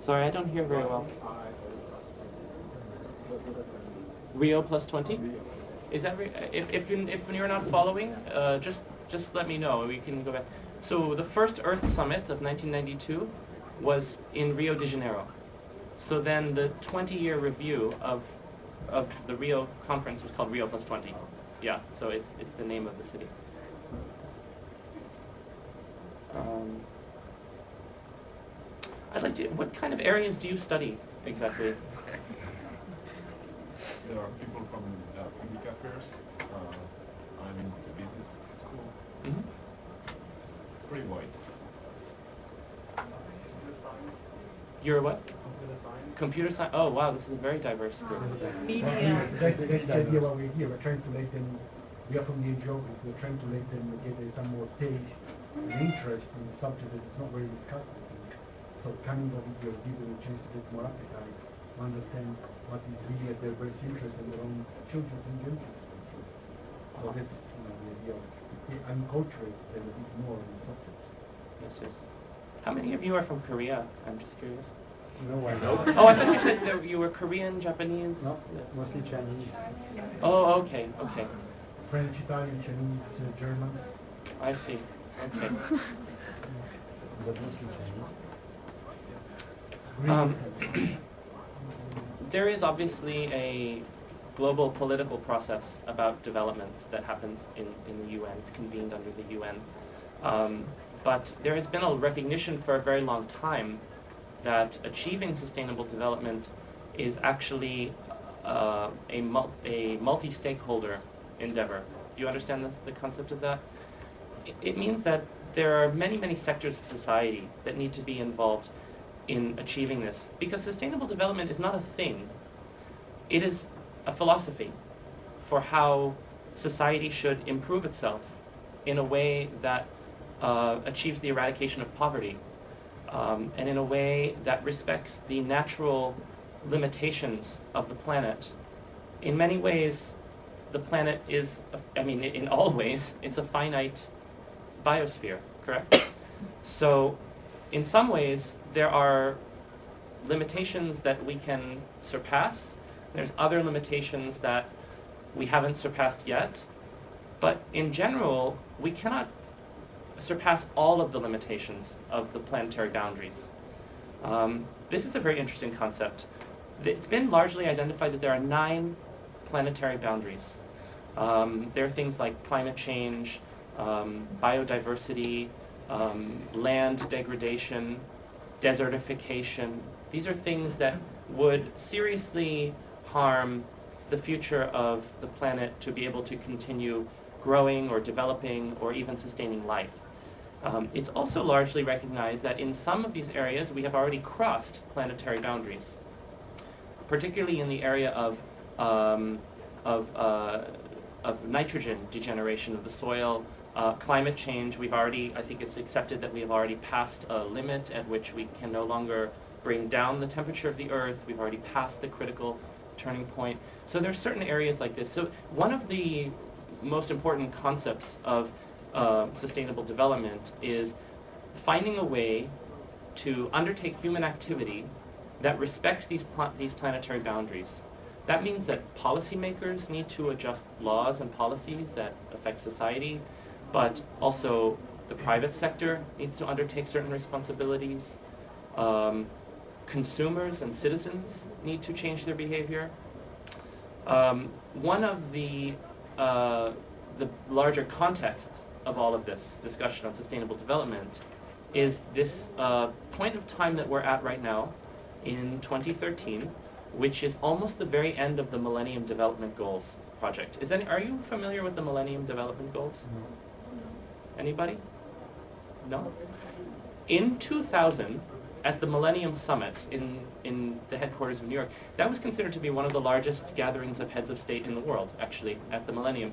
Sorry, I don't hear very well. Rio plus 20? Is that if you're not following, just let me know. We can go back. So the first Earth Summit of 1992 was in Rio de Janeiro. So then the 20-year review of the Rio conference was called Rio plus 20. Yeah, so it's the name of the city. I'd like to. What kind of areas do you study exactly? There are people from public affairs. I'm in the business school. Mm-hmm. Pretty wide. You're what? Computer science. Computer science. Oh wow, this is a very diverse group. Media. That's the idea why we're here. We're trying to let them, we are from the NGO, we're trying to let them get some more taste and interest in the subject that it's not very discussed, I think. So coming over here will give them a chance to get more appetite, to understand what is really at their best interest and their own children's and grandchildren's interest. So that's the idea of unculturate them a bit more on the subject. Yes, yes. How many of you are from Korea? I'm just curious. No, I know. Oh, I thought you said that you were Korean, Japanese. No, mostly Chinese. Oh, okay, okay. French, Italian, Chinese, German. I see. Okay. But mostly Chinese. There is obviously a global political process about development that happens in the UN. It's convened under the UN. But there has been a recognition for a very long time that achieving sustainable development is actually a multi-stakeholder endeavor. Do you understand the concept of that? It means that there are many, many sectors of society that need to be involved in achieving this. Because sustainable development is not a thing. It is a philosophy for how society should improve itself in a way that achieves the eradication of poverty, and in a way that respects the natural limitations of the planet. In many ways, the planet is, in all ways, it's a finite biosphere, correct? So, in some ways, there are limitations that we can surpass. There's other limitations that we haven't surpassed yet. But in general, we cannot surpass all of the limitations of the planetary boundaries. This is a very interesting concept. It's been largely identified that there are 9 planetary boundaries. There are things like climate change, biodiversity, land degradation, desertification. These are things that would seriously harm the future of the planet to be able to continue growing or developing or even sustaining life. It's also largely recognized that in some of these areas we have already crossed planetary boundaries, particularly in the area of nitrogen degeneration of the soil, climate change. I think it's accepted that we have already passed a limit at which we can no longer bring down the temperature of the Earth. We've already passed the critical turning point. So there are certain areas like this. So one of the most important concepts of sustainable development is finding a way to undertake human activity that respects these planetary boundaries. That means that policymakers need to adjust laws and policies that affect society, but also the private sector needs to undertake certain responsibilities. Consumers and citizens need to change their behavior. One of the larger contexts of all of this discussion on sustainable development is this point of time that we're at right now in 2013, which is almost the very end of the Millennium Development Goals project. Are you familiar with the Millennium Development Goals? No. Anybody? No? In 2000, at the Millennium Summit in the headquarters of New York, that was considered to be one of the largest gatherings of heads of state in the world, actually, at the Millennium.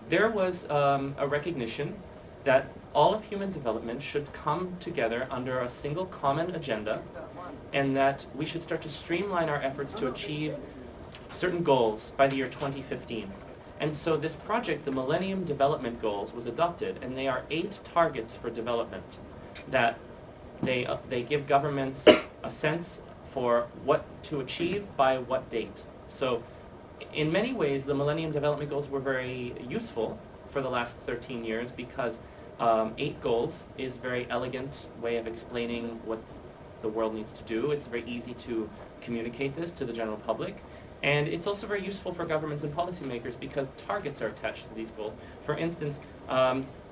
There was a recognition that all of human development should come together under a single common agenda, and that we should start to streamline our efforts to achieve certain goals by the year 2015. And so this project, the Millennium Development Goals, was adopted, and they are 8 targets for development that they give governments a sense for what to achieve by what date. So in many ways, the Millennium Development Goals were very useful for the last 13 years because 8 goals is a very elegant way of explaining what the world needs to do. It's very easy to communicate this to the general public. And it's also very useful for governments and policymakers because targets are attached to these goals. For instance,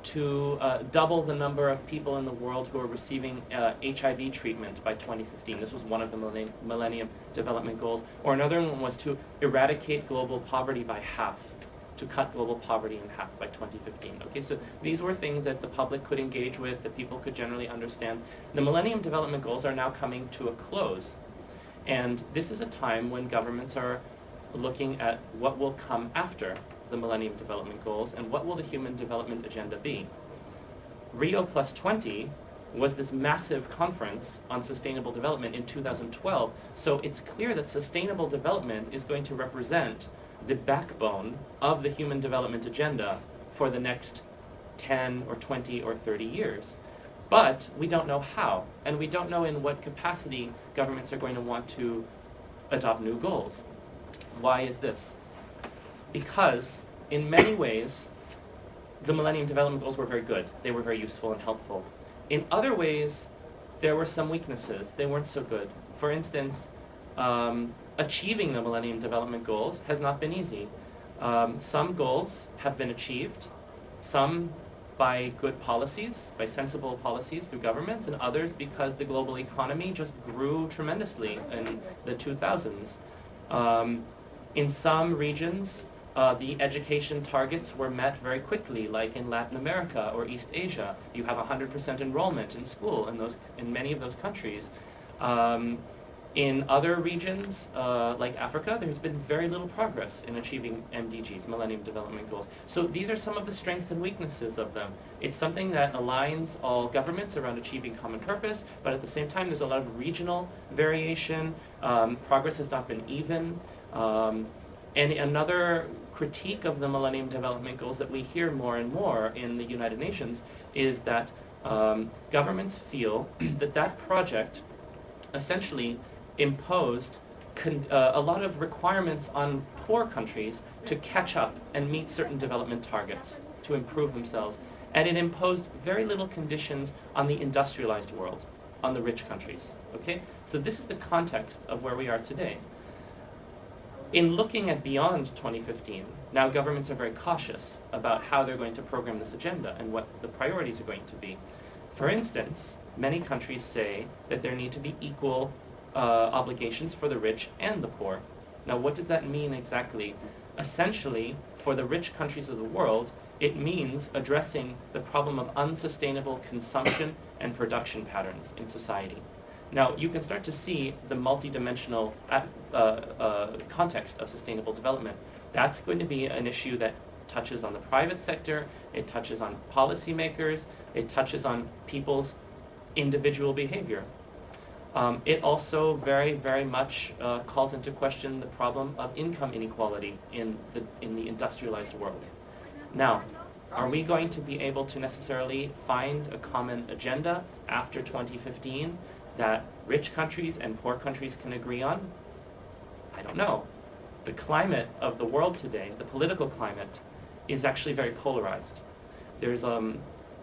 to double the number of people in the world who are receiving HIV treatment by 2015. This was one of the Millennium Development Goals. Or another one was to eradicate global poverty by half, to cut global poverty in half by 2015. Okay, so these were things that the public could engage with, that people could generally understand. The Millennium Development Goals are now coming to a close. And this is a time when governments are looking at what will come after the Millennium Development Goals and what will the Human Development Agenda be. Rio Plus 20 was this massive conference on sustainable development in 2012, so it's clear that sustainable development is going to represent the backbone of the Human Development Agenda for the next 10 or 20 or 30 years. But we don't know how, and we don't know in what capacity governments are going to want to adopt new goals. Why is this? Because in many ways, the Millennium Development Goals were very good. They were very useful and helpful. In other ways, there were some weaknesses. They weren't so good. For instance, achieving the Millennium Development Goals has not been easy. Some goals have been achieved, some by good policies, by sensible policies through governments, and others because the global economy just grew tremendously in the 2000s. In some regions, the education targets were met very quickly, like in Latin America or East Asia. You have 100% enrollment in school in many of those countries. In other regions, like Africa, there's been very little progress in achieving MDGs, Millennium Development Goals. So these are some of the strengths and weaknesses of them. It's something that aligns all governments around achieving common purpose, but at the same time, there's a lot of regional variation. Progress has not been even. And another critique of the Millennium Development Goals that we hear more and more in the United Nations is that governments feel that that project essentially imposed a lot of requirements on poor countries to catch up and meet certain development targets, to improve themselves. And it imposed very little conditions on the industrialized world, on the rich countries. Okay? So this is the context of where we are today. In looking at beyond 2015, now governments are very cautious about how they're going to program this agenda and what the priorities are going to be. For instance, many countries say that there need to be equal obligations for the rich and the poor. Now, what does that mean exactly? Essentially, for the rich countries of the world, it means addressing the problem of unsustainable consumption and production patterns in society. Now, you can start to see the multidimensional context of sustainable development. That's going to be an issue that touches on the private sector, it touches on policymakers, it touches on people's individual behavior. It also very, very much calls into question the problem of income inequality in the industrialized world. Now, are we going to be able to necessarily find a common agenda after 2015 that rich countries and poor countries can agree on? I don't know. The climate of the world today, the political climate, is actually very polarized. There's a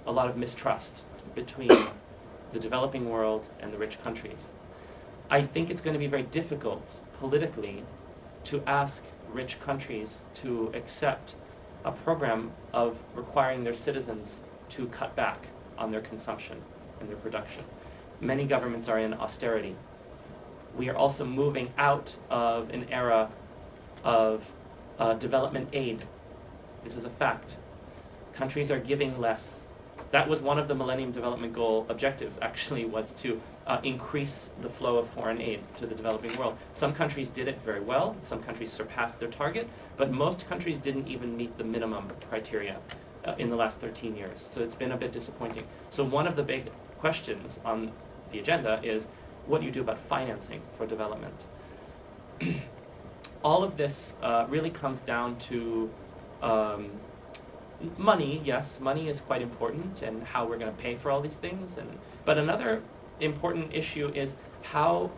lot of mistrust between the developing world and the rich countries. I think it's going to be very difficult politically to ask rich countries to accept a program of requiring their citizens to cut back on their consumption and their production. Many governments are in austerity. We are also moving out of an era of development aid. This is a fact. Countries are giving less. That was one of the Millennium Development Goal objectives, actually, was to increase the flow of foreign aid to the developing world. Some countries did it very well. Some countries surpassed their target, but most countries didn't even meet the minimum criteria in the last 13 years. So it's been a bit disappointing. So one of the big questions on the agenda is what do you do about financing for development? All of this really comes down to money. Yes, money is quite important, and how we're going to pay for all these things. But another important issue is how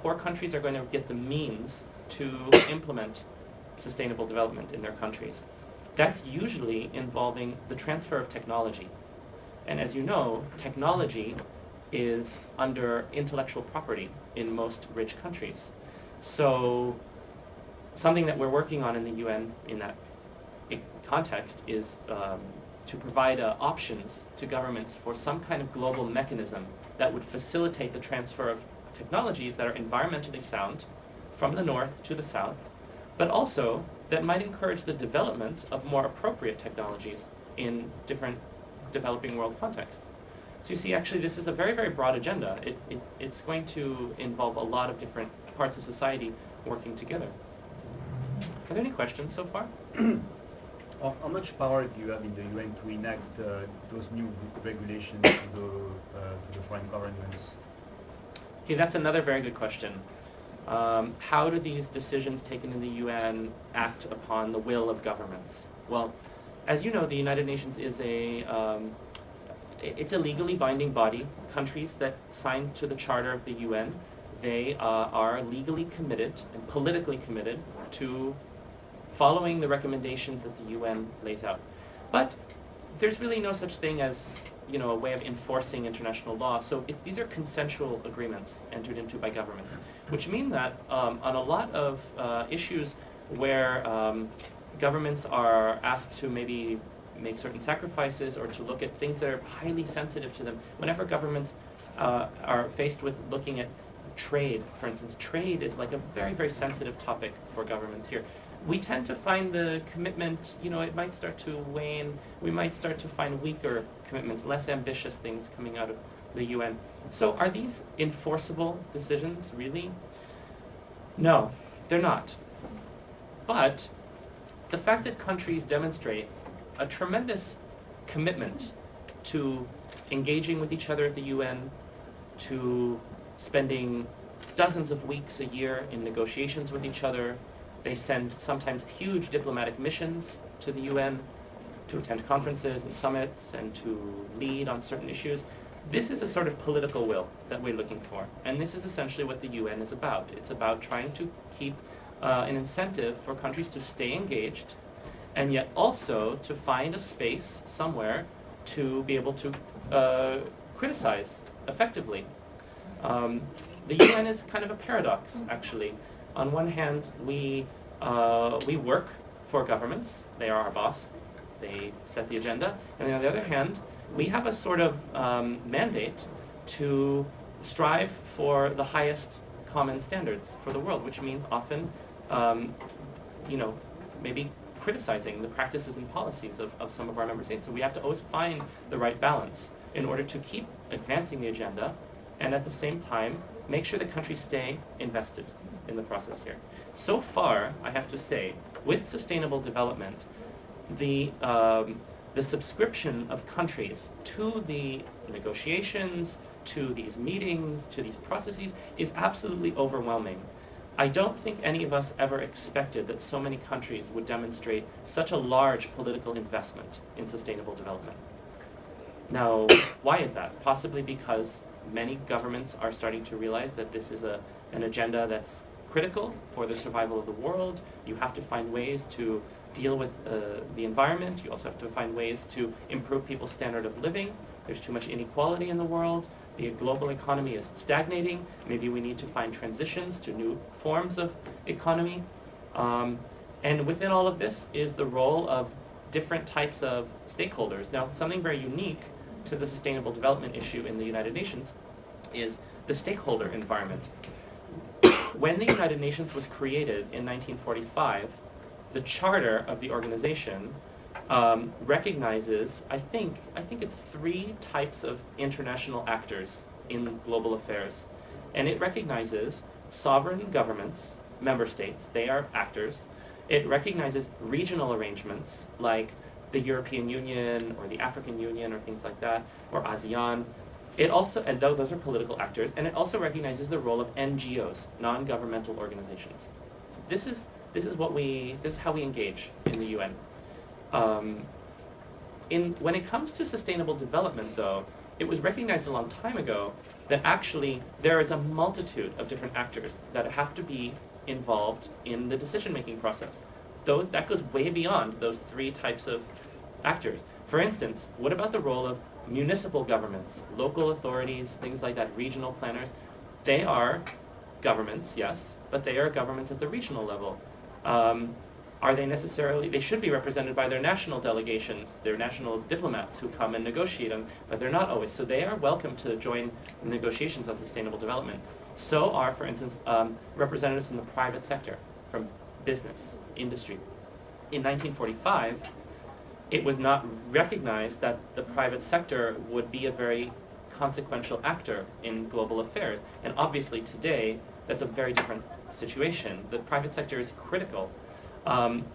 poor countries are going to get the means to implement sustainable development in their countries. That's usually involving the transfer of technology. And as you know, technology is under intellectual property in most rich countries. So something that we're working on in the UN in that context is to provide options to governments for some kind of global mechanism that would facilitate the transfer of technologies that are environmentally sound from the north to the south, but also that might encourage the development of more appropriate technologies in different developing world contexts. So you see, actually, this is a very, very broad agenda. It's going to involve a lot of different parts of society working together. Are there any questions so far? How much power do you have in the UN to enact those new regulations to the foreign governments? Okay, that's another very good question. How do these decisions taken in the UN act upon the will of governments? Well, as you know, the United Nations is it's a legally binding body. Countries that sign to the Charter of the UN, they are legally committed and politically committed to following the recommendations that the UN lays out. But there's really no such thing as, you know, a way of enforcing international law. So these are consensual agreements entered into by governments, which mean that on a lot of issues where governments are asked to maybe make certain sacrifices or to look at things that are highly sensitive to them, whenever governments are faced with looking at trade, for instance, trade is like a very, very sensitive topic for governments here. We tend to find the commitment, you know, it might start to wane. We might start to find weaker commitments, less ambitious things coming out of the UN. So are these enforceable decisions, really? No, they're not. But the fact that countries demonstrate a tremendous commitment to engaging with each other at the UN, to spending dozens of weeks a year in negotiations with each other. They send sometimes huge diplomatic missions to the UN to attend conferences and summits and to lead on certain issues. This is a sort of political will that we're looking for. And this is essentially what the UN is about. It's about trying to keep an incentive for countries to stay engaged and yet also to find a space somewhere to be able to criticize effectively. The UN is kind of a paradox, actually. On one hand, we work for governments. They are our boss. They set the agenda. And on the other hand, we have a sort of mandate to strive for the highest common standards for the world, which means often, you know, maybe criticizing the practices and policies of some of our member states. So we have to always find the right balance in order to keep advancing the agenda and at the same time make sure that countries stay invested in the process here. So far, I have to say, with sustainable development, the subscription of countries to the negotiations, to these meetings, to these processes is absolutely overwhelming. I don't think any of us ever expected that so many countries would demonstrate such a large political investment in sustainable development. Now, why is that? Possibly because many governments are starting to realize that this is an agenda that's critical for the survival of the world. You have to find ways to deal with the environment. You also have to find ways to improve people's standard of living. There's too much inequality in the world. The global economy is stagnating. Maybe we need to find transitions to new forms of economy. And within all of this is the role of different types of stakeholders. Now, something very unique to the sustainable development issue in the United Nations is the stakeholder environment. When the United Nations was created in 1945, the charter of the organization recognizes, I think it's 3 types of international actors in global affairs. And it recognizes sovereign governments, member states, they are actors. It recognizes regional arrangements like the European Union or the African Union or things like that, or ASEAN. It also, and those are political actors, and it also recognizes the role of NGOs, non-governmental organizations. So this is how we engage in the UN. When it comes to sustainable development, though, it was recognized a long time ago that actually there is a multitude of different actors that have to be involved in the decision-making process. That goes way beyond those three types of actors. For instance, what about the role of municipal governments, local authorities, things like that, regional planners? They are governments, yes, but they are governments at the regional level. Are they necessarily, they should be represented by their national delegations, their national diplomats who come and negotiate them, but they're not always. So they are welcome to join negotiations on sustainable development. So are, for instance, representatives from the private sector, from business, industry. In 1945, it was not recognized that the private sector would be a very consequential actor in global affairs. And obviously today, that's a very different situation. The private sector is critical.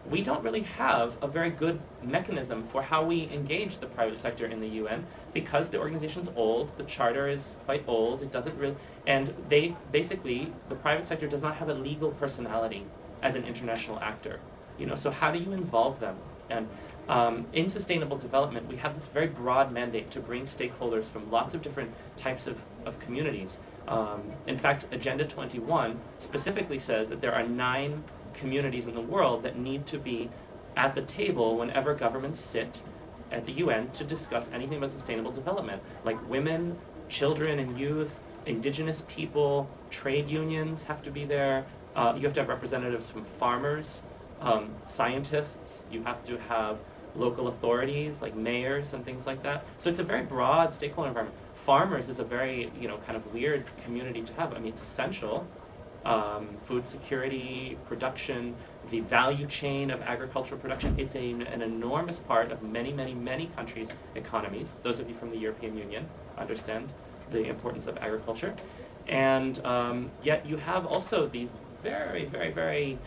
We don't really have a very good mechanism for how we engage the private sector in the UN because the organization's old, the charter is quite old, it doesn't really, and they basically, the private sector does not have a legal personality as an international actor. So how do you involve them? And in sustainable development, we have this very broad mandate to bring stakeholders from lots of different types of communities. In fact, Agenda 21 specifically says that there are 9 communities in the world that need to be at the table whenever governments sit at the UN to discuss anything about sustainable development, like women, children and youth, indigenous people, trade unions have to be there. You have to have representatives from farmers, scientists, you have to have local authorities like mayors and things like that. So it's a very broad stakeholder environment. Farmers is a very, kind of weird community to have. I mean, it's essential. Food security, production, the value chain of agricultural production. It's an enormous part of many, many, many countries' economies. Those of you from the European Union understand the importance of agriculture. And yet you have also these very, very, very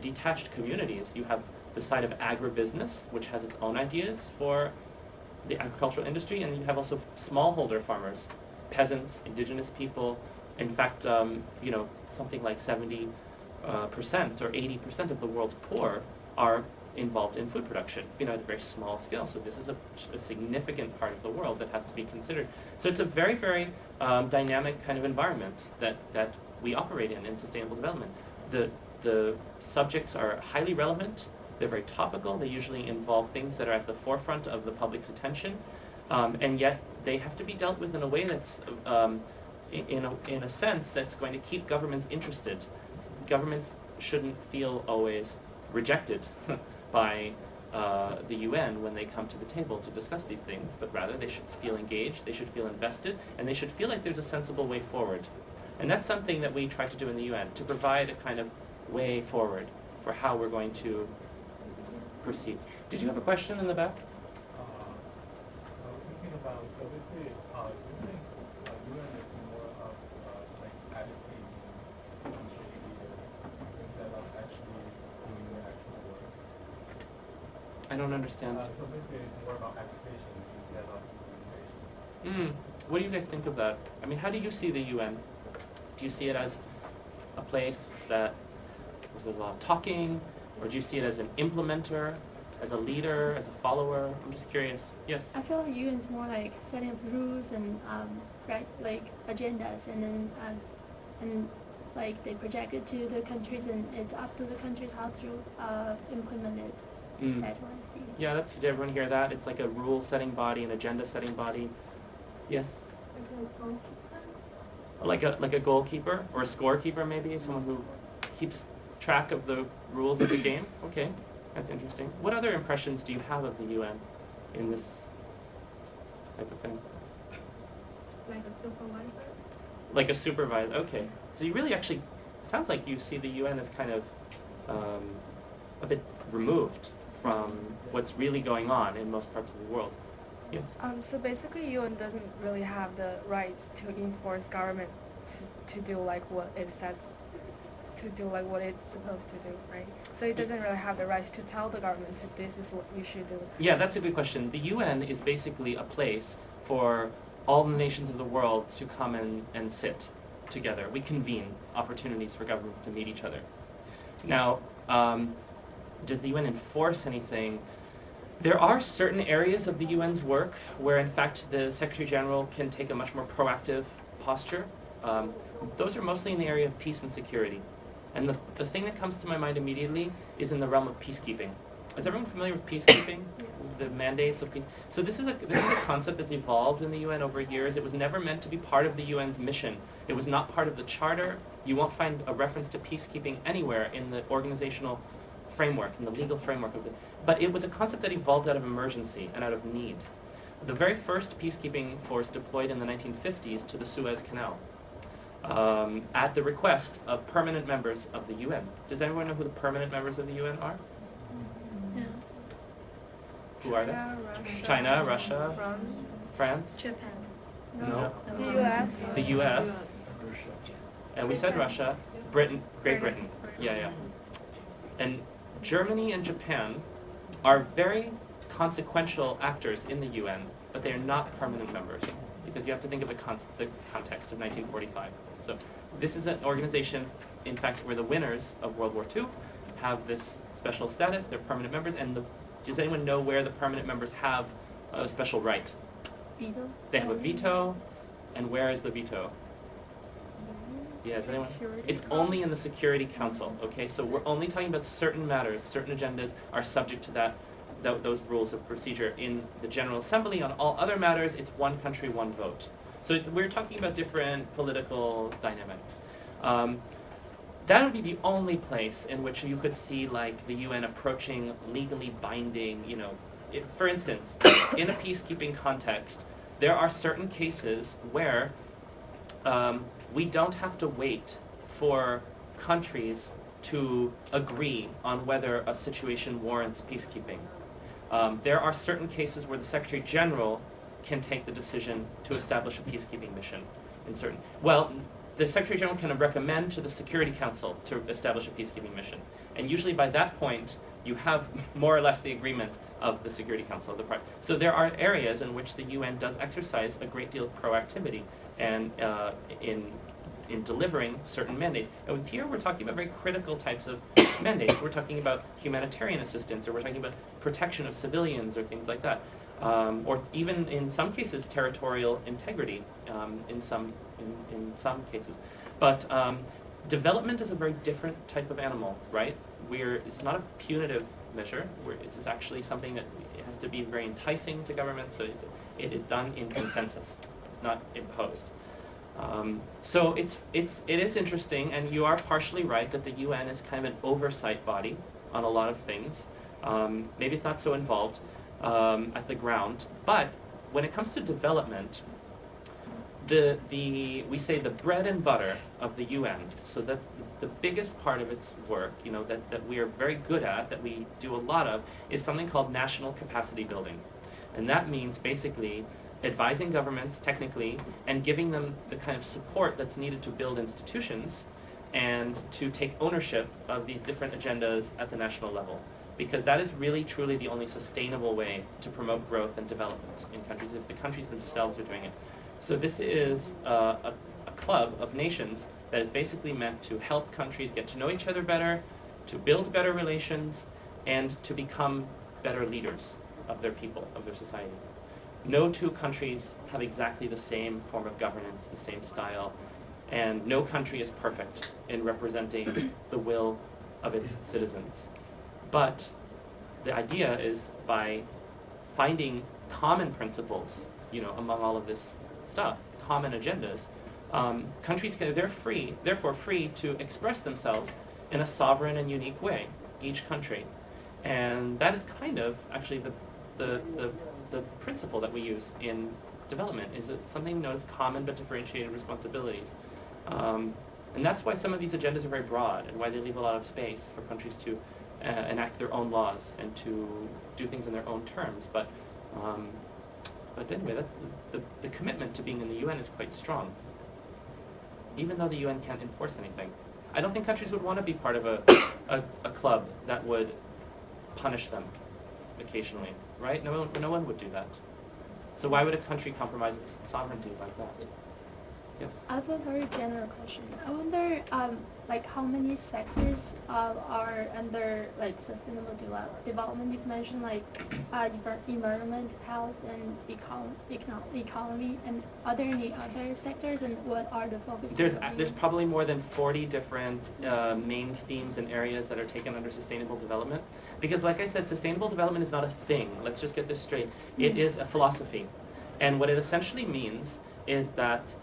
detached communities. You have the side of agribusiness, which has its own ideas for the agricultural industry, and you have also smallholder farmers, peasants, indigenous people. In fact, something like 70% or 80% of the world's poor are involved in food production, at a very small scale. So this is a significant part of the world that has to be considered. So it's a very, very dynamic kind of environment that we operate in sustainable development. The subjects are highly relevant. They're very topical. They usually involve things that are at the forefront of the public's attention, and yet they have to be dealt with in a way that's in a sense that's going to keep governments interested. Governments shouldn't feel always rejected by the UN when they come to the table to discuss these things, but rather they should feel engaged, they should feel invested, and they should feel like there's a sensible way forward. And that's something that we try to do in the UN, to provide a kind of way forward for how we're going to proceed. Did you have a question in the back? I was thinking about, so basically, do you think UN is more of like educating country leaders instead of actually doing the actual work? I don't understand. So basically, it's more about education instead of implementation. What do you guys think of that? I mean, how do you see the UN? Do you see it as a place that was a lot of talking, or do you see it as an implementer, as a leader, as a follower? I'm just curious. Yes? I feel like UN is more like setting up rules and like agendas, and then like they project it to the countries, and it's up to the countries how to implement it. That's what I see. Yeah, did everyone hear that? It's like a rule-setting body, an agenda-setting body. Yes? Like a goalkeeper or a scorekeeper, maybe, someone who keeps track of the rules of the game. Okay, that's interesting. What other impressions do you have of the UN in this type of thing? Like a supervisor. Like a supervisor. Okay, so you really actually sounds like you see the UN as kind of a bit removed from what's really going on in most parts of the world. Yes. So basically, UN doesn't really have the rights to enforce government to do like what it says, to do like what it's supposed to do, right? So it doesn't really have the rights to tell the government that this is what you should do. Yeah, that's a good question. The UN is basically a place for all the nations of the world to come and sit together. We convene opportunities for governments to meet each other. Now, does the UN enforce anything? There are certain areas of the UN's work where, in fact, the Secretary General can take a much more proactive posture. Those are mostly in the area of peace and security. And the thing that comes to my mind immediately is in the realm of peacekeeping. Is everyone familiar with peacekeeping? The mandates of peace. So this is a concept that's evolved in the UN over years. It was never meant to be part of the UN's mission. It was not part of the charter. You won't find a reference to peacekeeping anywhere in the organizational framework, in the legal framework of it. But it was a concept that evolved out of emergency and out of need. The very first peacekeeping force deployed in the 1950s to the Suez Canal at the request of permanent members of the UN. Does anyone know who the permanent members of the UN are? Yeah. Who are they? Russia, China, Russia, France? Japan. No. The US. The US. And we said Russia, Great Britain. Yeah. And Germany and Japan are very consequential actors in the UN, but they are not permanent members because you have to think of the context of 1945. So this is an organization, in fact, where the winners of World War II have this special status. They're permanent members. And does anyone know where the permanent members have a special right? Veto. They have a veto. And where is the veto? Yeah, does anyone? It's only in the Security Council, okay? So we're only talking about certain matters, certain agendas are subject to those rules of procedure. In the General Assembly, on all other matters, it's one country, one vote. So we're talking about different political dynamics. That would be the only place in which you could see like the UN approaching legally binding, for instance, in a peacekeeping context, there are certain cases where we don't have to wait for countries to agree on whether a situation warrants peacekeeping. There are certain cases where the Secretary General can take the decision to establish a peacekeeping mission. The Secretary General can recommend to the Security Council to establish a peacekeeping mission. And usually by that point, you have more or less the agreement of the Security Council of the party. So there are areas in which the UN does exercise a great deal of proactivity and in delivering certain mandates. And here we're talking about very critical types of mandates. We're talking about humanitarian assistance, or we're talking about protection of civilians, or things like that. Or even in some cases, territorial integrity in some cases. But development is a very different type of animal, right? It's not a punitive measure. This is actually something that has to be very enticing to governments, so it is done in consensus. It's not imposed. So it is interesting, and you are partially right that the UN is kind of an oversight body on a lot of things. Maybe it's not so involved at the ground, but when it comes to development, we say the bread and butter of the UN, so that's the biggest part of its work, that we are very good at, that we do a lot of, is something called national capacity building. And that means basically advising governments technically and giving them the kind of support that's needed to build institutions and to take ownership of these different agendas at the national level. Because that is really, truly the only sustainable way to promote growth and development in countries, if the countries themselves are doing it. So this is a club of nations that is basically meant to help countries get to know each other better, to build better relations, and to become better leaders of their people, of their society. No two countries have exactly the same form of governance, the same style, and no country is perfect in representing the will of its citizens. But the idea is by finding common principles, among all of this stuff, common agendas, countries therefore free to express themselves in a sovereign and unique way, each country. And that is kind of actually the principle that we use in development, is something known as common but differentiated responsibilities. And that's why some of these agendas are very broad and why they leave a lot of space for countries to enact their own laws and to do things in their own terms. But anyway, the commitment to being in the UN is quite strong, even though the UN can't enforce anything. I don't think countries would want to be part of a club that would punish them occasionally, right? No one would do that. So why would a country compromise its sovereignty like that? Yes. I have a very general question. I wonder, like, how many sectors are under like sustainable development? You've mentioned like environment, health, and economy. And are there any other sectors? And what are the focuses? There's probably more than 40 different main themes and areas that are taken under sustainable development. Because, like I said, sustainable development is not a thing. Let's just get this straight. It is a philosophy, and what it essentially means is that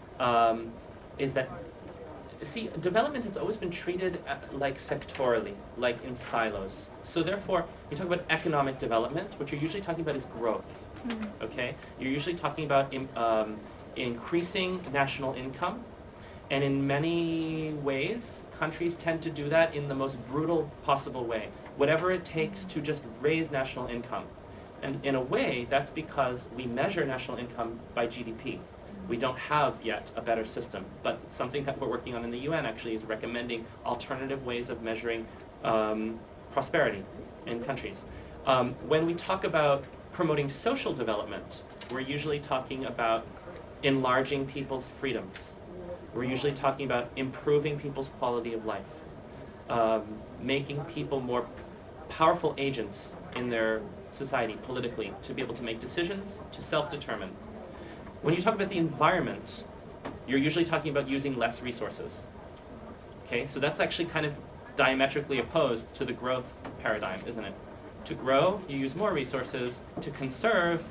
see, development has always been treated like sectorally, like in silos. So therefore, you talk about economic development, what you're usually talking about is growth. Okay, you're usually talking about increasing national income, and in many ways, countries tend to do that in the most brutal possible way, whatever it takes to just raise national income. And in a way, that's because we measure national income by GDP. We don't have yet a better system, but something that we're working on in the UN actually is recommending alternative ways of measuring prosperity in countries. When we talk about promoting social development, we're usually talking about enlarging people's freedoms. We're usually talking about improving people's quality of life, making people more powerful agents in their society politically, to be able to make decisions, to self-determine. When you talk about the environment, you're usually talking about using less resources. Okay, so that's actually kind of diametrically opposed to the growth paradigm, isn't it? To grow, you use more resources. To conserve,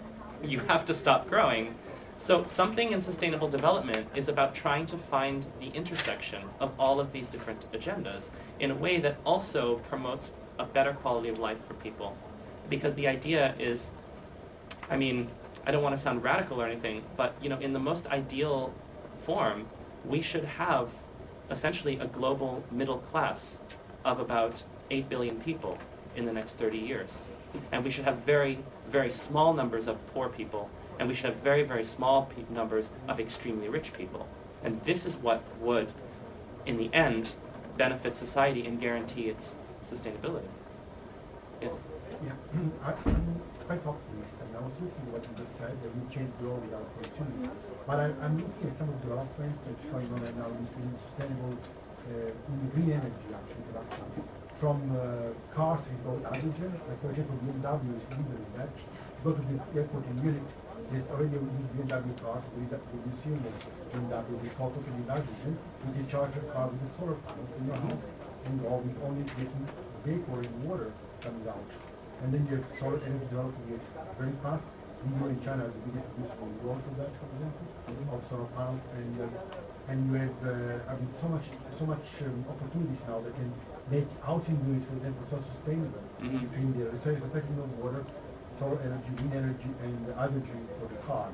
you have to stop growing. So something in sustainable development is about trying to find the intersection of all of these different agendas in a way that also promotes a better quality of life for people. Because the idea is, I mean, I don't want to sound radical or anything, but in the most ideal form, we should have essentially a global middle class of about 8 billion people in the next 30 years. And we should have very, very small numbers of poor people, and we should have very, very small numbers of extremely rich people. And this is what would, in the end, benefit society and guarantee its sustainability. Yes? Yeah, I'm quite optimistic. I was looking at what you just said, that we can't grow without consuming. But I'm looking at some of the development that's going on right now in sustainable, in green energy actually production. From cars we go hydrogen, like for example BMW is leader in that. You go to the airport in Munich, there's already used BMW cars, there is a museum of BMW, they call totally hydrogen. You can charge a car with the solar panels in your house and go with only making vapor and water comes out. And then you have solar energy developing it very fast. India and China are the biggest producer in the world for that, for example, of solar panels. And you have, so much opportunities now that can make housing units, for example, so sustainable. Between the recycling of water, solar energy, wind energy, and hydrogen for the car.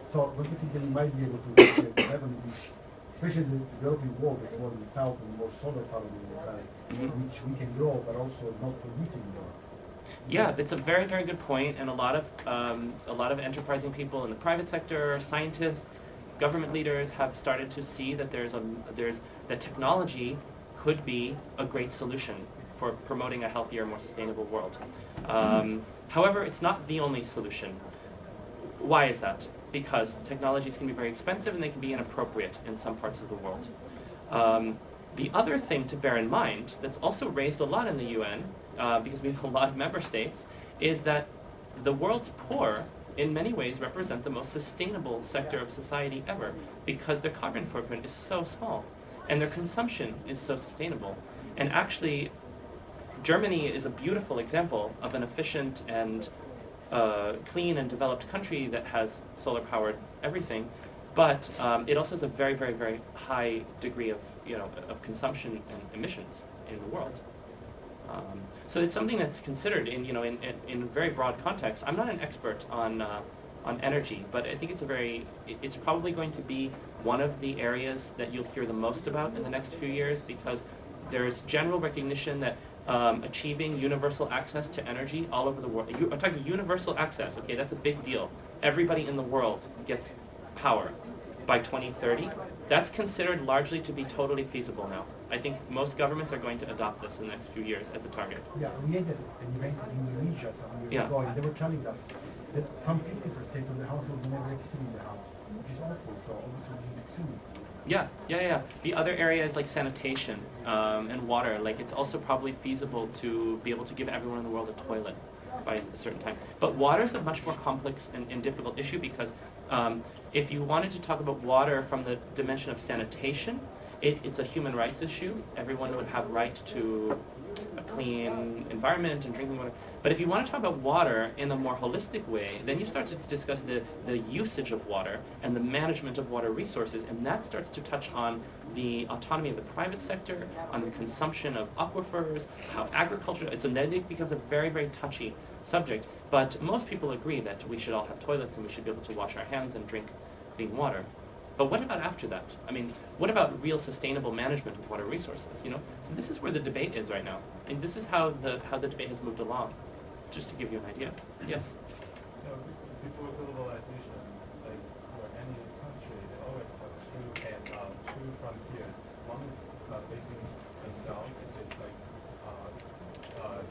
So don't you think that we might be able to develop this, especially the developing world that's more in the south and more solar power in the planet, which we can grow, but also not polluting more. Yeah, it's a very, very good point, and a lot of enterprising people in the private sector, scientists, government leaders have started to see that that technology could be a great solution for promoting a healthier, more sustainable world. However, it's not the only solution. Why is that? Because technologies can be very expensive and they can be inappropriate in some parts of the world. The other thing to bear in mind that's also raised a lot in the UN, because we have a lot of member states, is that the world's poor in many ways represent the most sustainable sector of society ever, because their carbon footprint is so small and their consumption is so sustainable. And actually, Germany is a beautiful example of an efficient and clean and developed country that has solar powered everything, but it also has a very, very, very high degree of of consumption and emissions in the world. So it's something that's considered in in a very broad context. I'm not an expert on energy, but I think it's probably going to be one of the areas that you'll hear the most about in the next few years, because there's general recognition that achieving universal access to energy all over the world. I'm talking universal access, okay, that's a big deal. Everybody in the world gets power by 2030. That's considered largely to be totally feasible now. I think most governments are going to adopt this in the next few years as a target. Yeah, we had an event in Indonesia some years ago, and they were telling us that some 50% of the households never existed in the house, which is awful. So obviously this is extremely Yeah. The other area is like sanitation and water. Like it's also probably feasible to be able to give everyone in the world a toilet by a certain time. But water is a much more complex and difficult issue because if you wanted to talk about water from the dimension of sanitation, it's a human rights issue. Everyone would have right to a clean environment and drinking water. But if you want to talk about water in a more holistic way, then you start to discuss the usage of water and the management of water resources, and that starts to touch on the autonomy of the private sector, on the consumption of aquifers, how agriculture, so then it becomes a very, very touchy subject. But most people agree that we should all have toilets and we should be able to wash our hands and drink clean water. But what about after that? I mean, what about real sustainable management of water resources, you know? So this is where the debate is right now. And this is how the debate has moved along, just to give you an idea. Yes? So before globalization, like for any country, they always have two frontiers. One is facing themselves, which is like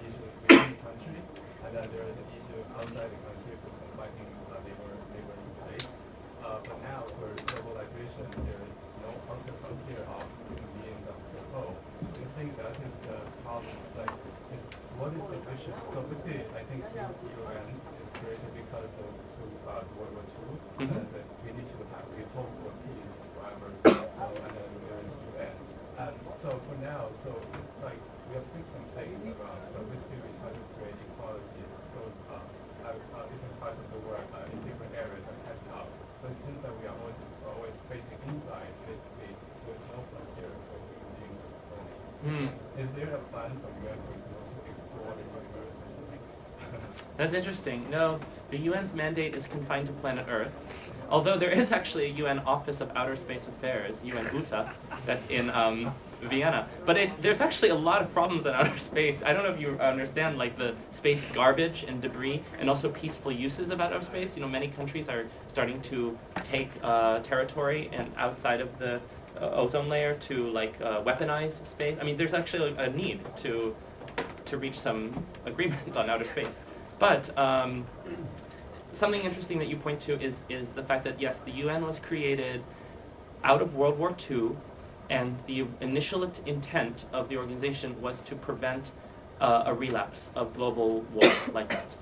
issues within the country, and then there is an issue outside the country, for example, fighting neighboring states. But now for globalization, there is no frontier of human beings as a whole. Do you think that is the problem? Like, what is the vision? So basically, I think the UN is created because of World War II, and that we need to have we hope for peace forever. So and then there is UN. And so for now, so it's like we have fixed some things around. So basically, we try to create equality, both different parts of the world in different areas and catch up. But it seems that we are always facing inside, basically, with no frontier for human beings as a whole. Is there a plan from UN, for example, to explore the universe or something? That's interesting. No, the UN's mandate is confined to planet Earth. Although there is actually a UN Office of Outer Space Affairs, UN-USA, that's in Vienna. But there's actually a lot of problems in outer space. I don't know if you understand, like the space garbage and debris, and also peaceful uses of outer space. You know, many countries are starting to take territory and outside of the ozone layer to like weaponize space. I mean, there's actually a need to reach some agreement on outer space. But something interesting that you point to is the fact that, yes, the UN was created out of World War II, and the initial intent of the organization was to prevent a relapse of global war like that.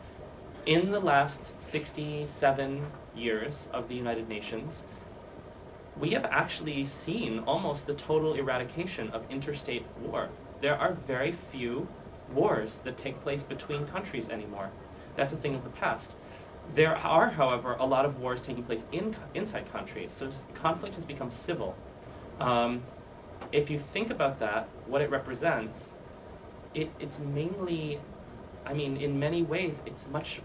In the last 67 years of the United Nations, we have actually seen almost the total eradication of interstate war. There are very few wars that take place between countries anymore. That's a thing of the past. There are, however, a lot of wars taking place inside countries, so conflict has become civil. If you think about that, what it represents, it's mainly, I mean, in many ways, it's much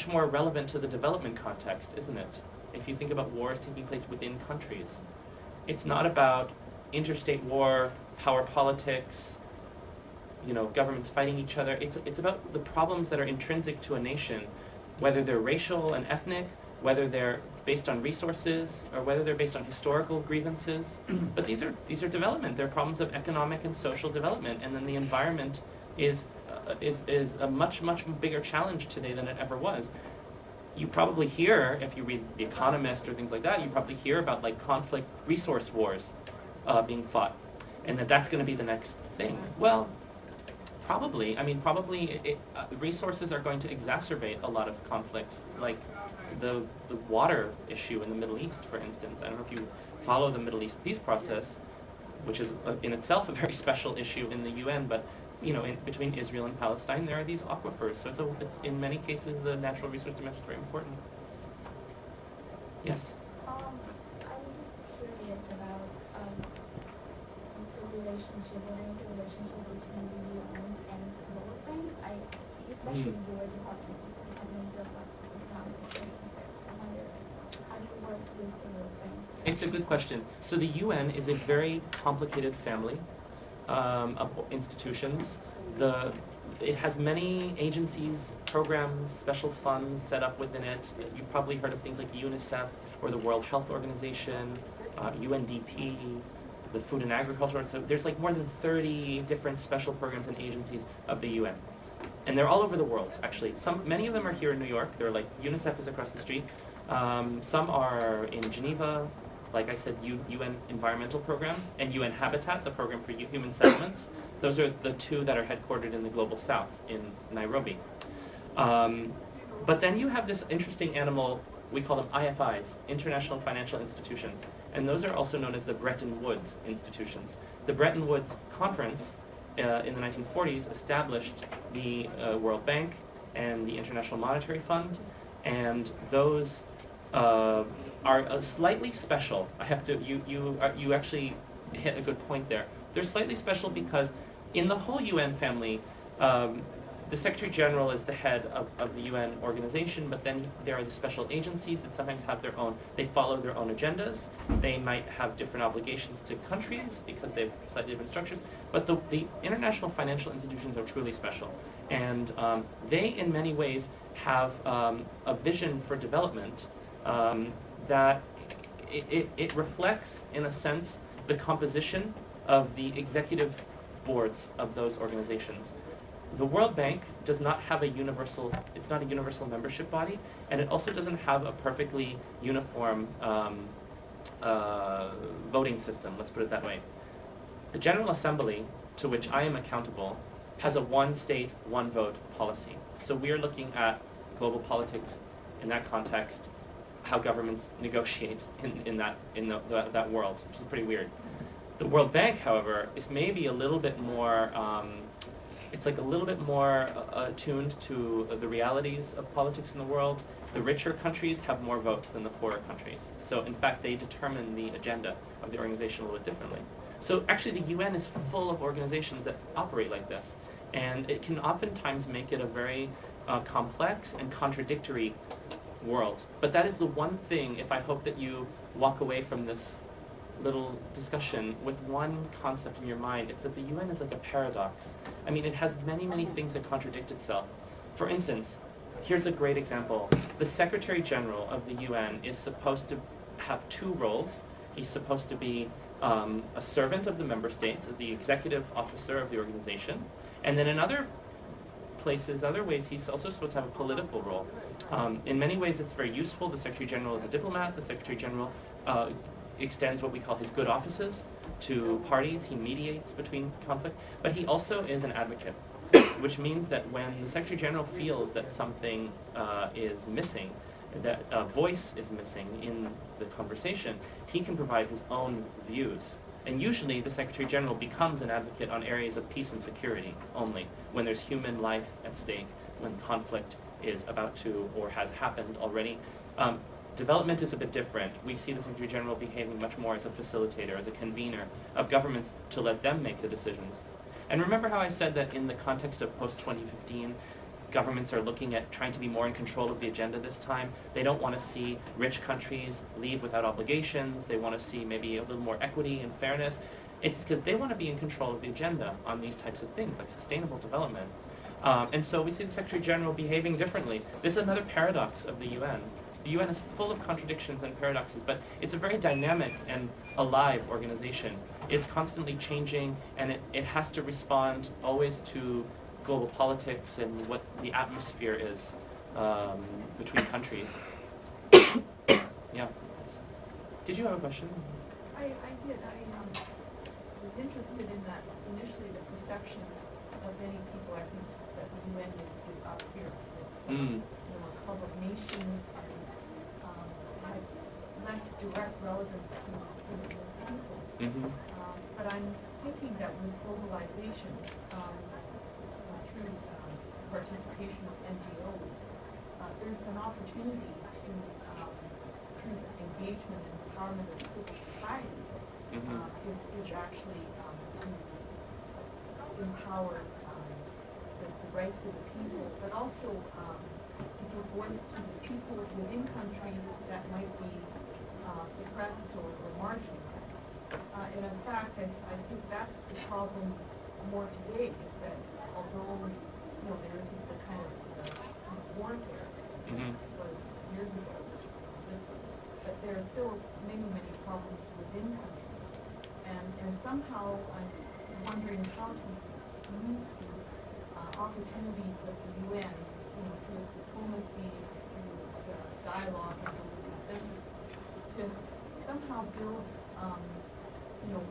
more relevant to the development context, isn't it? If you think about wars taking place within countries, it's not about interstate war, power politics, you know, governments fighting each other. It's about the problems that are intrinsic to a nation, whether they're racial and ethnic, whether they're based on resources, or whether they're based on historical grievances. But these are development. They're problems of economic and social development, and then the environment is a much bigger challenge today than it ever was. You probably hear, if you read The Economist or things like that, you probably hear about like conflict resource wars being fought, and that's going to be the next thing. Well, probably. I mean, probably resources are going to exacerbate a lot of conflicts, like the water issue in the Middle East, for instance. I don't know if you follow the Middle East peace process, which is in itself a very special issue in the UN, but you know, between Israel and Palestine, there are these aquifers. So it's in many cases the natural resource dimension is very important. Yes? I'm just curious about the relationship between the UN and the World Bank. Especially your department of economic affairs. I wonder, how do you work with the World Bank? It's a good question. So the UN is a very complicated family of institutions. It has many agencies, programs, special funds set up within it. You've probably heard of things like UNICEF or the World Health Organization, UNDP, the Food and Agriculture. So there's like more than 30 different special programs and agencies of the UN. And they're all over the world, actually. Many of them are here in New York. They're like, UNICEF is across the street. Some are in Geneva, like I said, UN Environmental Program and UN Habitat, the program for human settlements. Those are the two that are headquartered in the Global South in Nairobi. But then you have this interesting animal, we call them IFIs, International Financial Institutions, and those are also known as the Bretton Woods institutions. The Bretton Woods Conference in the 1940s established the World Bank and the International Monetary Fund, and those are slightly special. I have to, you actually hit a good point there. They're slightly special because in the whole UN family, the Secretary General is the head of the UN organization, but then there are the special agencies that sometimes have their own, they follow their own agendas. They might have different obligations to countries because they have slightly different structures, but the international financial institutions are truly special. And they, in many ways, have a vision for development that it reflects, in a sense, the composition of the executive boards of those organizations. The World Bank does not have a universal, it's not a universal membership body, and it also doesn't have a perfectly uniform voting system, let's put it that way. The General Assembly, to which I am accountable, has a one state, one vote policy. So we are looking at global politics in that context, how governments negotiate in that world, which is pretty weird. The World Bank, however, is maybe a little bit more, it's like a little bit more attuned to the realities of politics in the world. The richer countries have more votes than the poorer countries. So in fact, they determine the agenda of the organization a little bit differently. So actually the UN is full of organizations that operate like this. And it can oftentimes make it a very complex and contradictory world. But that is the one thing, if I hope that you walk away from this little discussion with one concept in your mind, it's that the UN is like a paradox. I mean, it has many, many things that contradict itself. For instance, here's a great example. The Secretary General of the UN is supposed to have two roles. He's supposed to be a servant of the member states, the executive officer of the organization, and then in other places, other ways, he's also supposed to have a political role. In many ways, it's very useful. The Secretary General is a diplomat. The Secretary General extends what we call his good offices to parties. He mediates between conflict, but he also is an advocate, which means that when the Secretary General feels that something is missing, that a voice is missing in the conversation, he can provide his own views. And usually the Secretary General becomes an advocate on areas of peace and security only, when there's human life at stake, when conflict is about to or has happened already. Development is a bit different. We see the Secretary General behaving much more as a facilitator, as a convener of governments to let them make the decisions. And remember how I said that in the context of post-2015, governments are looking at trying to be more in control of the agenda this time. They don't want to see rich countries leave without obligations. They want to see maybe a little more equity and fairness. It's because they want to be in control of the agenda on these types of things, like sustainable development. And so we see the Secretary General behaving differently. This is another paradox of the UN. The UN is full of contradictions and paradoxes, but it's a very dynamic and alive organization. It's constantly changing, and it has to respond always to global politics and what the atmosphere is between countries. Yeah. Did you have a question? I did. I was interested in that initially the perception of many people, I think, that the UN is up here. It's a club of nations and has less direct relevance to the people. But I'm thinking that with globalization, through participation of NGOs, there's an opportunity to, through the engagement and empowerment of civil society, is actually to empower the rights of the people, but also to give voice to the people within countries that might be suppressed or marginalized. And in fact, I think that's the problem more today, is that although there isn't the kind of warfare that was years ago, which was different, but there are still many, many problems within countries. And somehow I'm wondering how to use the opportunities of the UN, through its diplomacy, through its dialogue, and through consensus, to somehow build,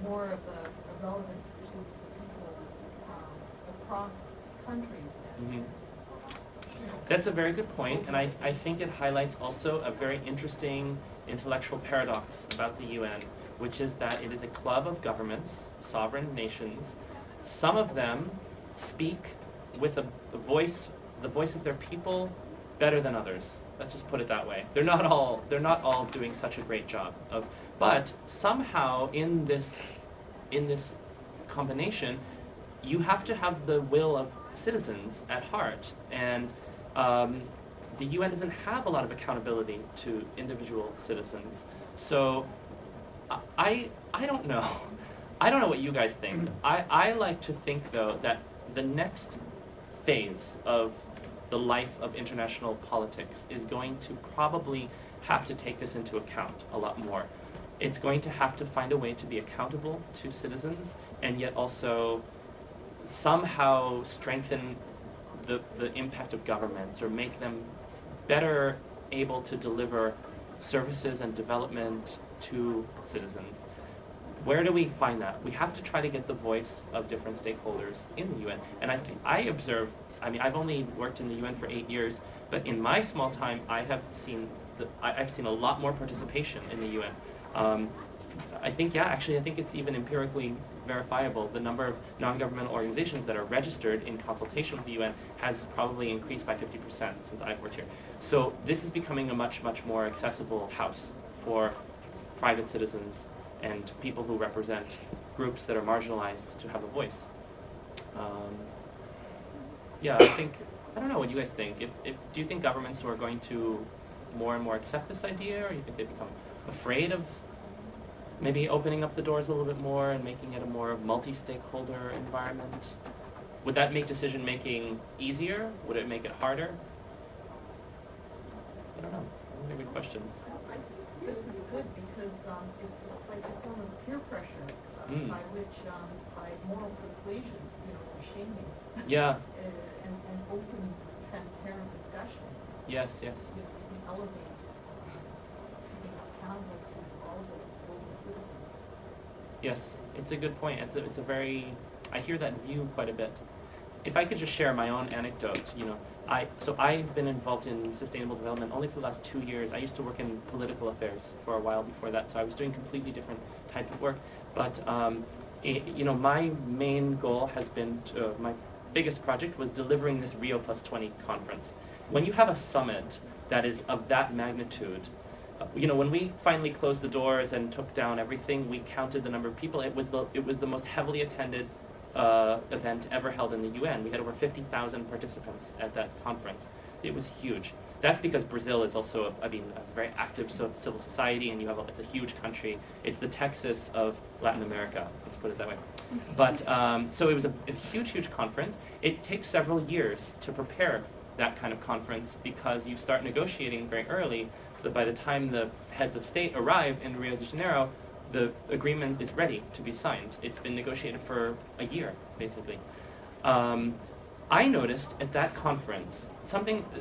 more of a relevance to people across countries. And, That's a very good point, and I think it highlights also a very interesting intellectual paradox about the UN, which is that it is a club of governments, sovereign nations. Some of them speak with the voice of their people better than others. Let's just put it that way. They're not all doing such a great job of, but somehow in this combination, you have to have the will of citizens at heart, and the UN doesn't have a lot of accountability to individual citizens. So I don't know. I don't know what you guys think. I like to think, though, that the next phase of the life of international politics is going to probably have to take this into account a lot more. It's going to have to find a way to be accountable to citizens and yet also somehow strengthen the impact of governments or make them better able to deliver services and development to citizens. Where do we find that? We have to try to get the voice of different stakeholders in the UN. And I observe, I've only worked in the UN for 8 years, but in my small time, I've seen a lot more participation in the UN. I think it's even empirically verifiable. The number of non-governmental organizations that are registered in consultation with the UN has probably increased by 50% since I've worked here. So this is becoming a much, much more accessible house for private citizens and people who represent groups that are marginalized to have a voice. I don't know what you guys think. Do you think governments are going to more and more accept this idea, or you think they become afraid of maybe opening up the doors a little bit more and making it a more multi-stakeholder environment? Would that make decision making easier? Would it make it harder? I don't know. Those are good questions. I think this is good because it's like a form of peer pressure by which, by moral persuasion, shaming. Yeah. and open, transparent discussion. Yes. You can elevate being accountable to all of us as global citizens. Yes, it's a good point. It's a very, I hear that view quite a bit. If I could just share my own anecdote, I've been involved in sustainable development only for the last 2 years. I used to work in political affairs for a while before that, so I was doing completely different type of work. But my main goal has been my biggest project was delivering this Rio +20 conference. When you have a summit that is of that magnitude, when we finally closed the doors and took down everything, we counted the number of people. It was the most heavily attended event ever held in the UN. We had over 50,000 participants at that conference. It was huge. That's because Brazil is also a very active civil society, and it's a huge country. It's the Texas of Latin America, let's put it that way. But so it was a huge conference. It takes several years to prepare that kind of conference because you start negotiating very early, so that by the time the heads of state arrive in Rio de Janeiro, the agreement is ready to be signed. It's been negotiated for a year, basically. I noticed at that conference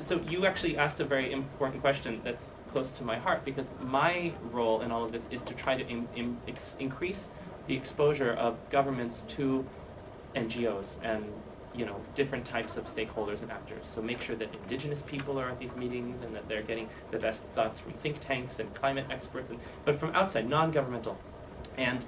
so you actually asked a very important question that's close to my heart, because my role in all of this is to try to increase the exposure of governments to NGOs and different types of stakeholders and actors. So make sure that indigenous people are at these meetings and that they're getting the best thoughts from think tanks and climate experts, but from outside, non-governmental. And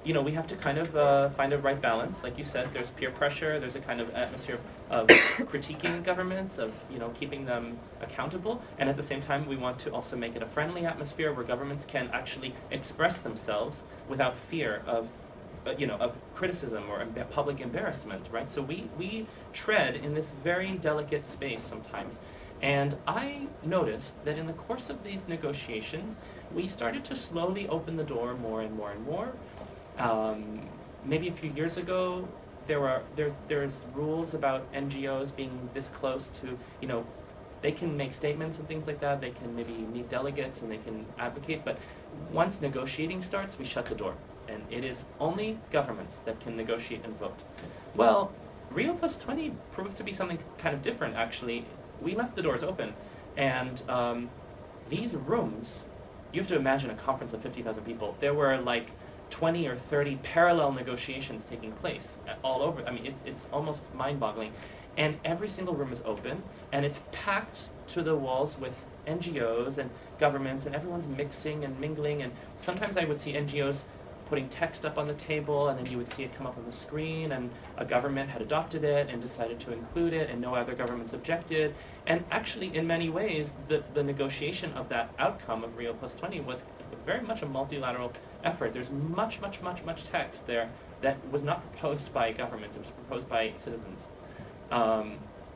we have to kind of find a right balance. Like you said, there's peer pressure, there's a kind of atmosphere of critiquing governments, of keeping them accountable, and at the same time we want to also make it a friendly atmosphere where governments can actually express themselves without fear of criticism or public embarrassment, right? So we tread in this very delicate space sometimes. And I noticed that in the course of these negotiations, we started to slowly open the door more and more and more. Maybe a few years ago, there's rules about NGOs being this close to, they can make statements and things like that, they can maybe meet delegates and they can advocate, but once negotiating starts, we shut the door. And it is only governments that can negotiate and vote. Well, Rio +20 proved to be something kind of different, actually. We left the doors open, and these rooms you have to imagine a conference of 50,000 people. There were like 20 or 30 parallel negotiations taking place all over. I mean, it's almost mind-boggling. And every single room is open, and it's packed to the walls with NGOs and governments, and everyone's mixing and mingling. And sometimes I would see NGOs putting text up on the table, and then you would see it come up on the screen, and a government had adopted it and decided to include it, and no other governments objected. And actually, in many ways, the negotiation of that outcome of Rio Plus 20 was very much a multilateral effort. There's much text there that was not proposed by governments, it was proposed by citizens.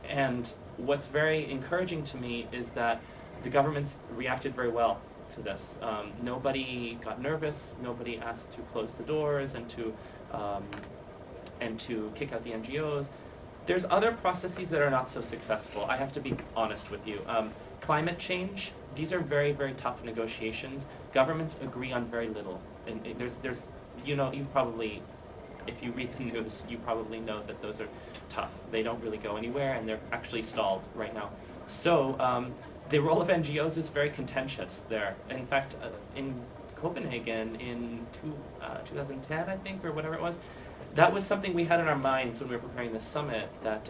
And what's very encouraging to me is that the governments reacted very well to this. Nobody got nervous, nobody asked to close the doors and to kick out the NGOs. There's other processes that are not so successful. I have to be honest with you. Climate change, these are very tough negotiations. Governments agree on very little. And there's, you know, you probably, if you read the news, you probably know that those are tough. They don't really go anywhere, and they're actually stalled right now. So the role of NGOs is very contentious there. In fact, in Copenhagen in 2010, I think, or whatever it was, that was something we had in our minds when we were preparing this summit, that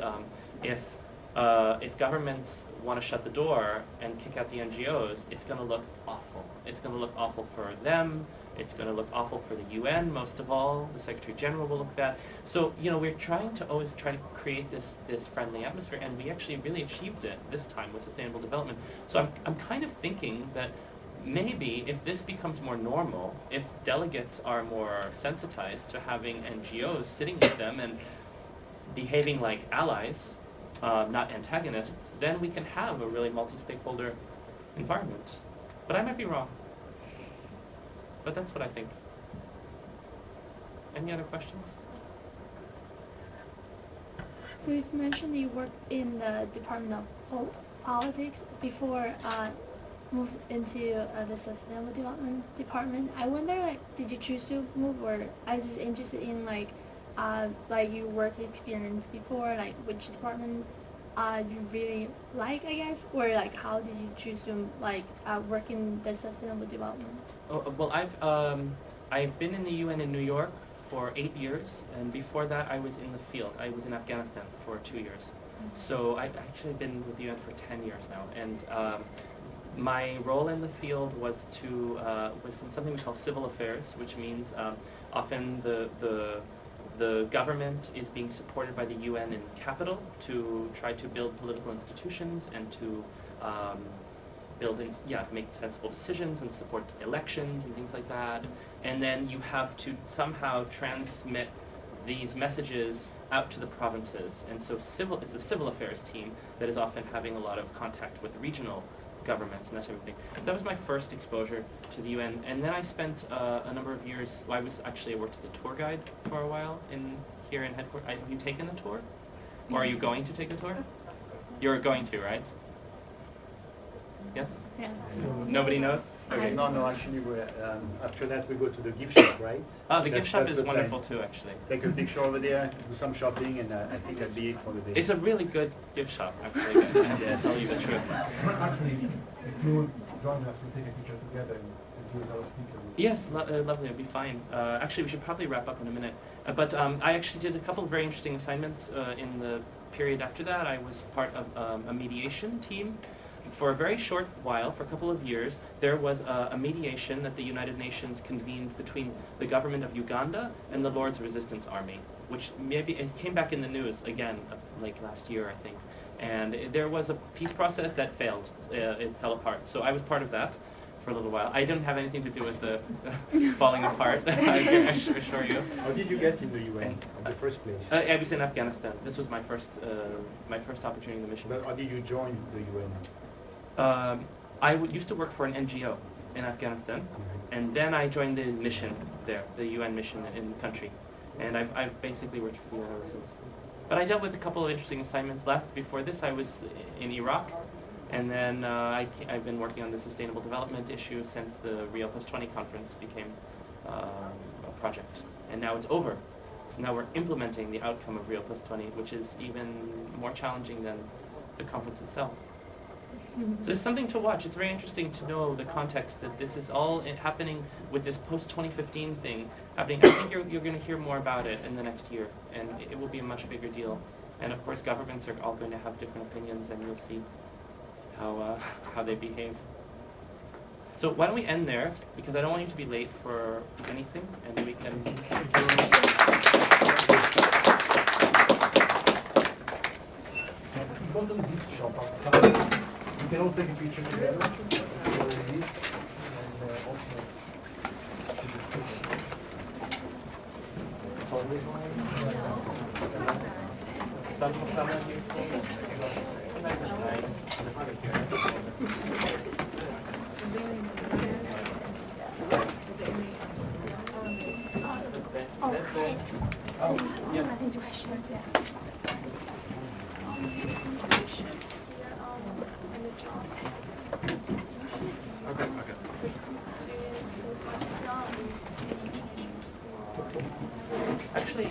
if governments want to shut the door and kick out the NGOs, it's going to look awful. It's going to look awful for them. It's going to look awful for the UN, most of all. The Secretary General will look bad. So, you know, we're trying to always try to create this friendly atmosphere, and we actually really achieved it this time with sustainable development. So I'm kind of thinking that maybe if this becomes more normal, if delegates are more sensitized to having NGOs sitting with them and behaving like allies, not antagonists, then we can have a really multi-stakeholder environment. But I might be wrong. But that's what I think. Any other questions? So you've mentioned you worked in the Department of Politics before moved into the Sustainable Development Department. I wonder, like, did you choose to move, or I was just interested in like your work experience before, like which department you really like, I guess, or like how did you choose to like work in the Sustainable Development? Oh, well, I've been in the UN in New York for 8 years, and before that I was in the field. I was in Afghanistan for 2 years. So I've actually been with the UN for 10 years now, and my role in the field was in something we call civil affairs, which means often the government is being supported by the UN in capital to try to build political institutions and to make sensible decisions and support elections and things like that. And then you have to somehow transmit these messages out to the provinces. And so it's a civil affairs team that is often having a lot of contact with regional governments and that type of thing. So that was my first exposure to the UN. And then I spent a number of years, I worked as a tour guide for a while here in headquarters. Have you taken the tour? Or are you going to take the tour? You're going to, right? Yes? Yes. Nobody knows? Okay. No, actually, after that we go to the gift shop, right? Oh, the gift shop That's is the plan. wonderful too, actually. Take a picture over there, do some shopping, and I think that'll be it for the day. It's a really good gift shop, actually. I have to tell you the truth. Actually, if you join us, we'll take a picture together and use our speaker. Yes, lovely, it'd be fine. Actually, we should probably wrap up in a minute. But I actually did a couple of very interesting assignments in the period after that. I was part of a mediation team. For a very short while, for a couple of years, there was a mediation that the United Nations convened between the government of Uganda and the Lord's Resistance Army, which maybe it came back in the news again, like last year, I think. And there was a peace process that failed. It fell apart. So I was part of that for a little while. I didn't have anything to do with the falling apart, I can assure you. How did you get in the UN in the first place? I was in Afghanistan. This was my first opportunity in the mission. But how did you join the UN? I used to work for an NGO in Afghanistan, and then I joined the mission there, the UN mission in the country, and I've basically worked for the UN ever since. But I dealt with a couple of interesting assignments. Before this, I was in Iraq, and then I've been working on the sustainable development issue since the Rio Plus 20 conference became a project, and now it's over. So now we're implementing the outcome of Rio Plus 20, which is even more challenging than the conference itself. So it's something to watch. It's very interesting to know the context that this is all happening with this post-2015 thing happening. I think you're going to hear more about it in the next year, and it will be a much bigger deal. And of course, governments are all going to have different opinions, and you'll see how they behave. So why don't we end there, because I don't want you to be late for anything, and we can. Go to the gift shop outside. We can all take a picture together. For the gift, and also Sometimes it's nice. Oh, yes. Questions, yeah. Okay. Actually,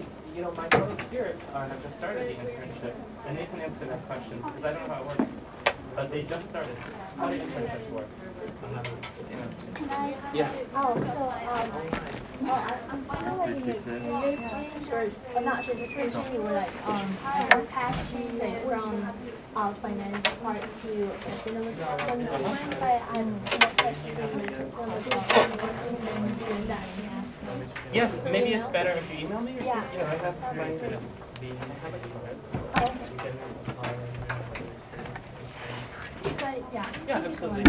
my colleagues here have just started the internship, and they can answer that question, because I don't know how it works. But they just started. How do internships work? Can I? Yes. Oh, so, I'm following the change, or I'm not sure, the change you were like, or past say from finance part to sustainable development, but I'm not doing that. Yes, maybe it's better if you email me or something. Yeah. I have my. Oh, okay. So, yeah. Yeah, absolutely.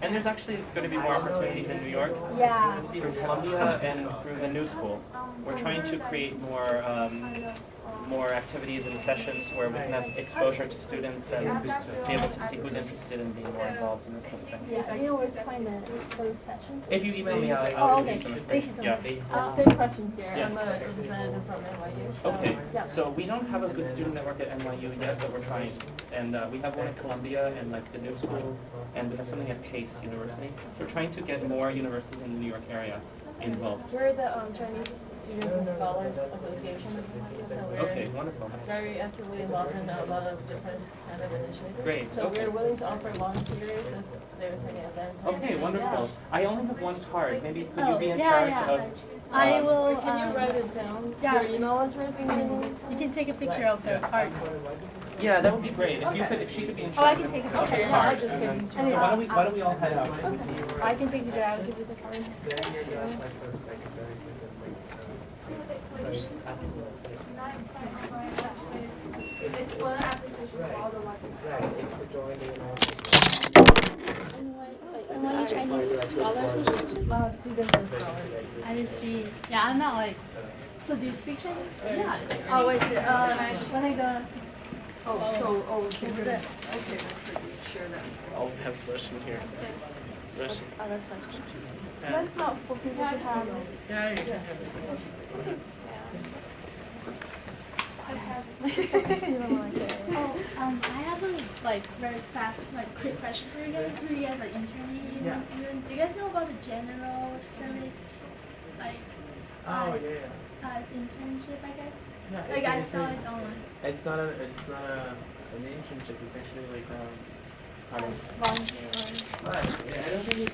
And there's actually going to be more opportunities in New York. Yeah. Through Columbia and through the New School. We're trying to create more activities and sessions where we can have exposure to students and be able to see who's interested in being more involved in this sort of thing. Yeah, I know it's kind of those sessions. If you email me, Oh, I'll okay. give you some Thank you information. so much. Yeah. Same question here. Yes. I'm a representative from NYU. So, Okay, yeah. so we don't have a good student network at NYU yet, but we're trying. And we have one at Columbia and like the New School, and we have something at Pace University. So we're trying to get more universities in the New York area involved. We're the Chinese Students and Scholars Association of NYU, so we're Okay, wonderful. very actively involved in a lot of different kind of initiatives. Great, So okay. we're willing to offer volunteers if there's any events. or Okay, anything. wonderful. I only have one card. Maybe could you be in yeah, charge yeah. of? I will. Can you write it down? Yeah. Your email address? You can take a picture of the card. Yeah, that would be great. If she could be in charge. Oh, I can take a of picture. the Yeah, card. I'll just give you. So why don't we all head out? I can take the picture. I'll give you the card. It's one application for all the ones. NYU Chinese Scholars Association. Students and Scholars. I see. Yeah, I'm not like. So do you speak Chinese? Yeah. Oh wait, when I go. Okay, Is it? that's pretty, share that. I'll have Russian here. Russian. Oh, that's fine. That's not for people to have. Yeah, you can have this. You don't like it. Oh, I have a like very fast quick question for you guys. So you guys are interning. Yeah. Do you guys know about the general service internship? I guess. Yeah, Like I saw it online. It's not an internship. It's actually like Volunteer. But I don't think it's